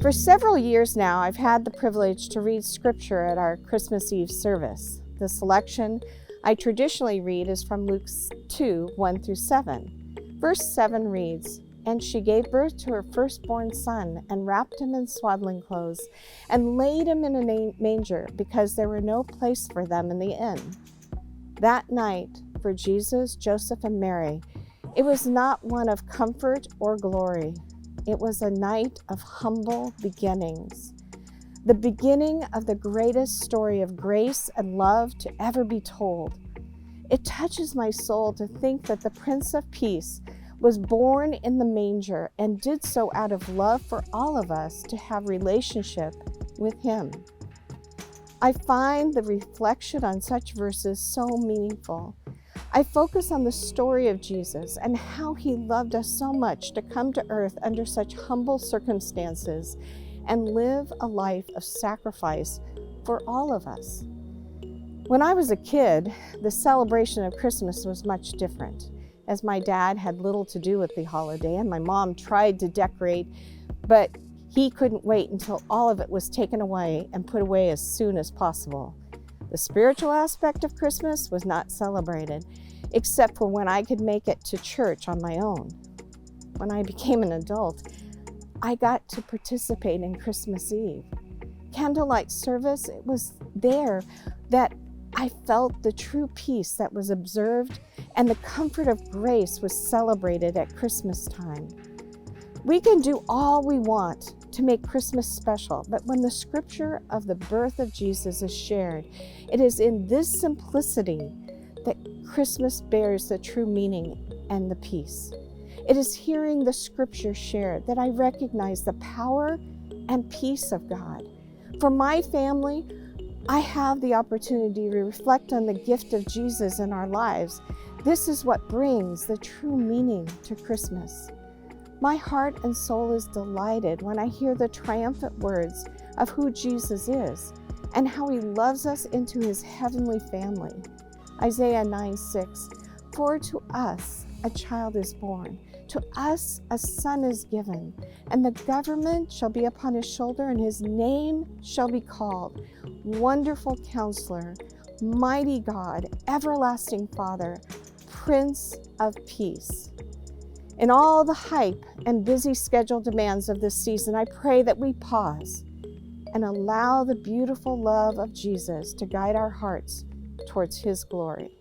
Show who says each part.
Speaker 1: For several years now, I've had the privilege to read scripture at our Christmas Eve service. The selection I traditionally read is from Luke 2, 1 through 7. Verse 7 reads, "And she gave birth to her firstborn son, and wrapped him in swaddling clothes, and laid him in a manger, because there were no place for them in the inn." That night, for Jesus, Joseph, and Mary, it was not one of comfort or glory. It was a night of humble beginnings. The beginning of the greatest story of grace and love to ever be told. It touches my soul to think that the Prince of Peace was born in the manger and did so out of love for all of us to have relationship with him. I find the reflection on such verses so meaningful. I focus on the story of Jesus and how he loved us so much to come to earth under such humble circumstances and live a life of sacrifice for all of us. When I was a kid, the celebration of Christmas was much different, as my dad had little to do with the holiday and my mom tried to decorate, but he couldn't wait until all of it was taken away and put away as soon as possible. The spiritual aspect of Christmas was not celebrated, except for when I could make it to church on my own. When I became an adult, I got to participate in Christmas Eve. Candlelight service, it was there that I felt the true peace that was observed, and the comfort of grace was celebrated at Christmas time. We can do all we want to make Christmas special, but when the scripture of the birth of Jesus is shared, it is in this simplicity that Christmas bears the true meaning and the peace. It is hearing the scripture shared that I recognize the power and peace of God. For my family, I have the opportunity to reflect on the gift of Jesus in our lives. This is what brings the true meaning to Christmas. My heart and soul is delighted when I hear the triumphant words of who Jesus is and how he loves us into his heavenly family. Isaiah 9:6, "For to us a child is born, to us a son is given, and the government shall be upon his shoulder, and his name shall be called Wonderful Counselor, Mighty God, Everlasting Father, Prince of Peace." In all the hype and busy schedule demands of this season, I pray that we pause and allow the beautiful love of Jesus to guide our hearts towards his glory.